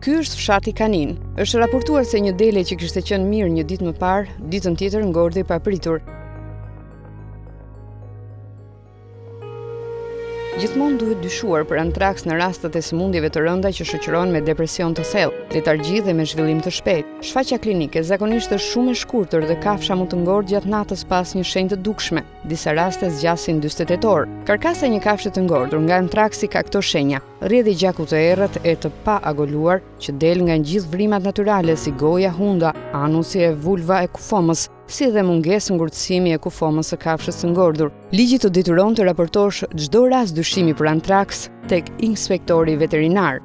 Ky është fshati Kanin. Është raportuar se një dele që kishte qenë mirë një ditë më parë, ditën tjetër ngordhi papritur. Gjithmonë duhet dyshuar për antraks në rastet e sëmundjeve të rënda që shoqërohen me depresion të thellë, letargji dhe me zhvillim të shpejtë. Shfaqja klinike zakonisht është shumë e shkurtër dhe kafsha mund të ngordë gjatë natës pas një shenjë të dukshme. Disa raste zgjasin 48 orë. Karkasa e një kafshe të ngordur nga antraksi ka këto shenja: rrjedhje gjaku të errët e të pa agoluar që del nga gjithë vrimat natyrale si goja, hunda, anusi e vulva e kufomës, si dhe mungesë ngurtësimi e kufomës së kafshës së ngordur. Ligji të detyron të raportosh çdo rast dyshimi për antraks tek inspektori veterinar.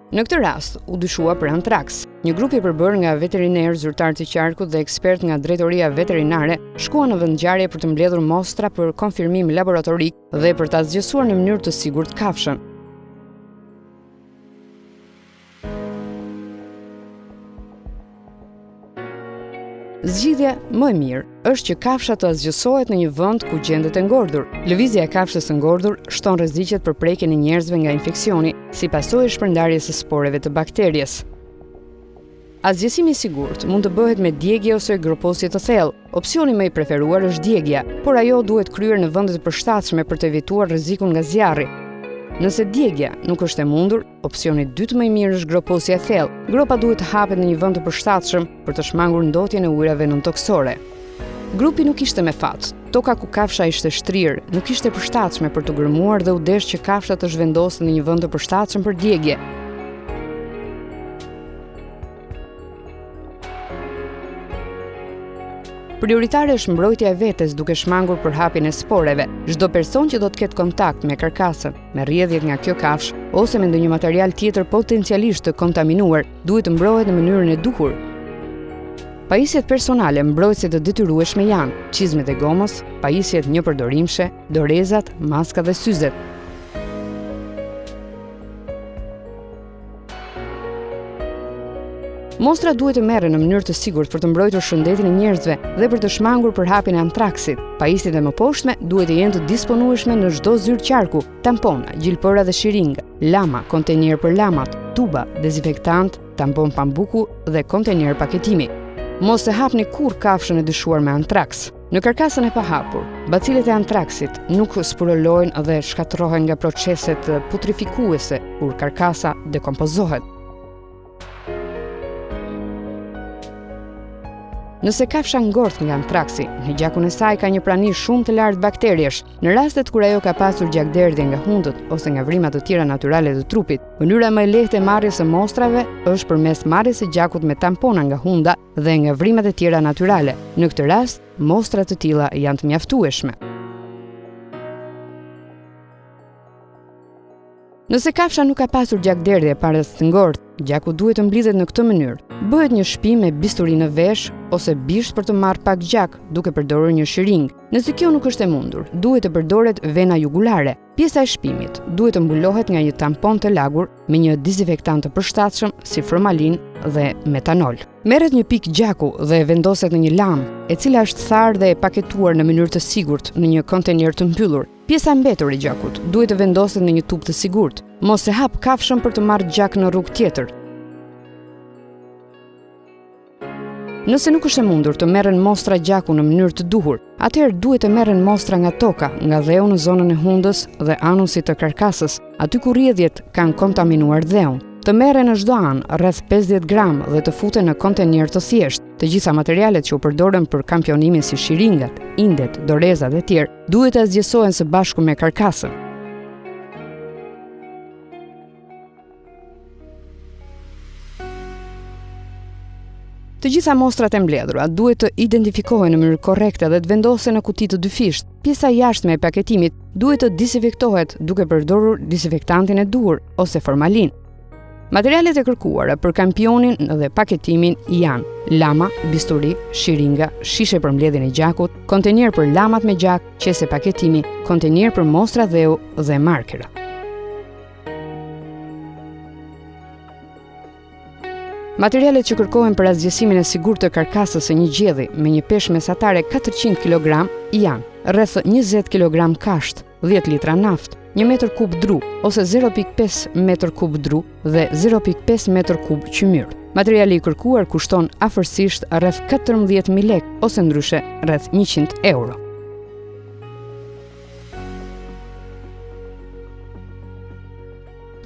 Në këtë rast, u dyshua për antraks. Një grup i përbërë nga veterinerë, zyrtar të qarkut dhe ekspert nga drejtoria veterinare shkuan në vendngjarje për të mbledhur mostra për konfirmim laboratorik dhe për ta zgjesuar në mënyrë të sigurt kafshën. Zgjidhja më e mirë është që kafsha të zgjesohet në një vend ku gjendet e ngordur. Lëvizja e kafshës së ngordur shton rreziqet për prekjen e njerëzve nga infeksioni, si pasojë e shpërndarjes së sporeve të bakterjes. Azgjësimi i sigurt mund të bëhet me djegje ose groposje të thellë. Opsioni më i preferuar është djegja, por ajo duhet kryer në vende të përshtatshme për të evituar rrezikun nga zjarri. Nëse djegja nuk është e mundur, opsioni dytë më i mirë është groposja e thellë. Gropa duhet të hapet në një vend të përshtatshëm për të shmangur ndotjen e ujrave nëntoksore. Grupi nuk ishte me fat. Toka ku kafsha ishte shtrirë nuk ishte përshtatshme për të gërmuar dhe u desh që kafsha të zhvendosen në një vend të përshtatshëm për djegje. Prioritare është mbrojtja e vetes duke shmangur për hapjen e sporeve. Çdo person që do të ketë kontakt me karkasën, me rrjedhjet nga kjo kafshë ose me ndonjë material tjetër potencialisht të kontaminuar, duhet të mbrohet në mënyrën e duhur. Pajisjet personale mbrojtëse të detyrueshme janë çizmet e gomës, pajisjet njëpërdorimshme, dorezat, maskat dhe syzet. Mostra duhet të merren në mënyrë të sigurt për të mbrojtur shëndetin e njerëzve dhe për të shmangur për hapjen e antraksit. Pajisjet e mëposhtme duhet të jenë të disponueshme në çdo zyrë qarku: tampona, gjilpëra dhe shiringë, lama, kontejner për lamat, tuba, dezinfektant, tampon pambuku dhe kontejner paketimi. Mos e hapni kurrë kafshën e dyshuar me antraks. Në karkasën e pahapur, bacilet e antraksit nuk spurolojnë dhe shkatërrohen nga proceset putrefikuese kur karkasa dekompozohet. Nëse kafsha ngort nga antraksi, në gjakun e saj ka një prani shumë të lartë bakteriesh. Në rastet kur ajo ka pasur gjakderdhje nga hundët ose nga vrimat të tjera natyrale të trupit, mënyra më e lehtë e marrjes së mostrave është përmes marrjes së gjakut me tampona nga hunda dhe nga vrimat e tjera natyrale. Në këtë rast, mostra të tilla janë të mjaftueshme. Nëse kafsha nuk ka pasur gjakderdhje para të ngortë, gjaku duhet të mblidhet në këtë mënyrë. Bëhet një shpim me bisturi në vesh ose bisht për të marrë pak gjak, duke përdorur një shiringë. Nëse kjo nuk është e mundur, duhet të përdoret vena jugulare. Pjesa e shpimit duhet të mbulohet nga një tampon të lagur me një dezinfektant të përshtatshëm si formalin dhe metanol. Merret një pikë gjaku dhe vendoset në një lamë, e cila është tharë dhe e paketuar në mënyrë të sigurt në një kontejner të mbyllur. Pjesa e mbetur e gjakut duhet të vendoset në një tubë të sigurt. Mos e hap kafshën për të marrë gjak në rrugë tjetër. Nëse nuk është e mundur të merren mostra gjaku në mënyrë të duhur, atëherë duhet të merren mostra nga toka, nga dheu në zonën e hundës dhe anusit të karkasës, aty ku rrjedhjet kanë kontaminuar dheun. Të merren në çdo anë rreth 50 gram dhe të futen në kontejner të thjeshtë. Të gjitha materialet që u përdoren për kampionimin si shiringat, indet, dorezat e tjerë duhet të zgjesohen së bashku me karkasën. Të gjitha mostrat e mbledhura duhet të identifikohen në mënyrë korrekte dhe të vendosen në kuti të dyfisht. Pjesa jashtme e paketimit duhet të dezinfektohet duke përdorur dezinfektantin e duhur ose formalin. Materialet e kërkuara për kampionin dhe paketimin janë lama, bisturi, shiringa, shishe për mbledhjen e gjakut, kontejner për lamat me gjak, qese paketimi, kontejner për mostra dheu dhe markera. Materialet që kërkohen për azgjësimin e sigurt të karkasës së një gjedhi me një peshë mesatare 400 kg janë rreth 20 kg kasht, 10 litra naftë, 1 metër kub dru ose 0.5 metër kub dru dhe 0.5 metër kub qymyr. Materiali i kërkuar kushton afërsisht rreth 14.000 lekë ose ndryshe rreth 100 euro.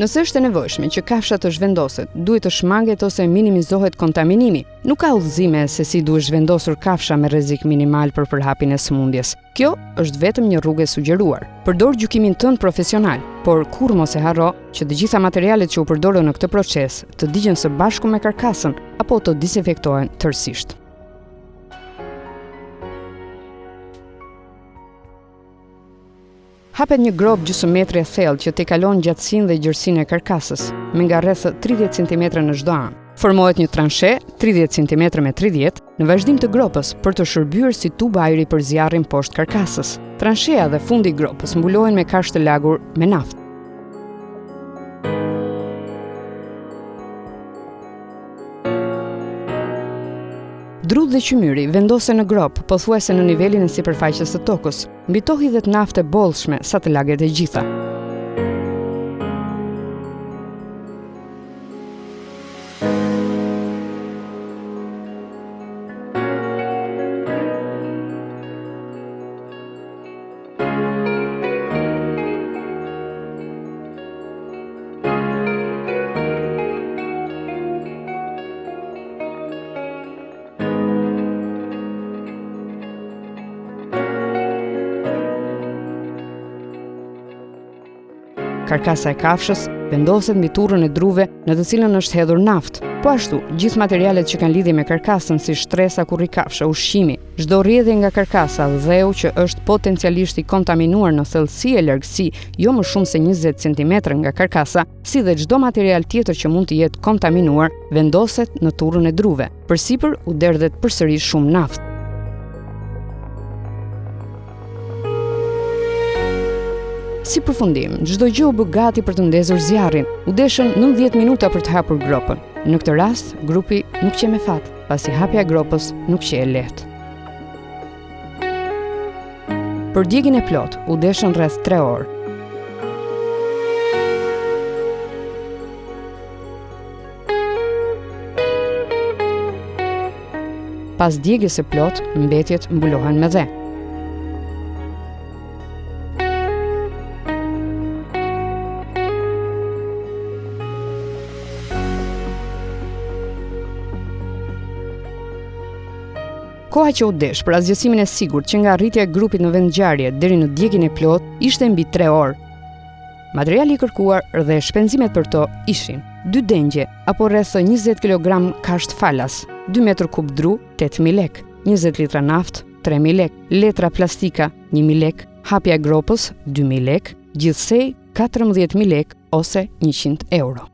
Nëse është e nevojshme që kafsha të zhvendoset, duhet të shmanget ose minimizohet kontaminimi. Nuk ka udhëzime se si duhet zhvendosur kafsha me rrezik minimal për përhapjen e sëmundjes. Kjo është vetëm një rrugë e sugjeruar. Përdor gjykimin tënd profesional, por kur mos e harro që të gjitha materialet që u përdoren në këtë proces të digjen së bashku me karkasën apo të disinfektohen tërësisht. Hapet një grop gjysmë e thellë që t'i kalon gjatësinë dhe gjerësinë e karkasës, me nga rreth 30 cm në çdo anë. Formohet një transhe 30 cm me 30 në vazhdim të gropës për të shërbyer si tub ajri për zjarrin poshtë karkasës. Transhea dhe fundi i gropës mbulohen me kafshë të lagur me naftë. Drut dhe qymyri vendosen në grop, pothuajse në nivelin e sipërfaqes së tokës, mbi to hidhet naftë e bollshme sa të laget e gjitha. Karkasa e kafshës vendoset mbi turrën e druve në të cilën është hedhur naftë. Po ashtu, gjithë materialet që kanë lidhje me karkasën si shtresa kurri kafshë, ushqimi, çdo rrjedhje nga karkasa, dheu që është potencialisht i kontaminuar në thellësi e largësi jo më shumë se 20 cm nga karkasa, si dhe çdo material tjetër që mund të jetë kontaminuar, vendoset në turrën e druve. Përsipër u derdhet përsëri shumë naftë. Si përfundim, çdo gjë u bë gati për të ndezur zjarrin. U deshën 90 minuta për të hapur gropën. Në këtë rast, grupi nuk qe me fat, pasi hapja e gropës nuk qe e lehtë. Për djegjen e plot, u deshën rreth 3 orë. Pas djegjes së plot, mbetjet mbulohen me dhe. Koha që u desh për asgjësimin e sigurt që nga arritja e grupit në vend ngjarje deri në djegjen e plot ishte mbi 3 orë. Materiali i kërkuar dhe shpenzimet për to ishin 2 dengje apo rreth 20 kg kasht falas, 2 metër kub dru 8.000 lekë, 20 litra naftë 3.000 lekë, letra plastika 1.000 lekë, hapja e gropës 2.000 lekë, gjithsej 14.000 lekë ose 100 euro.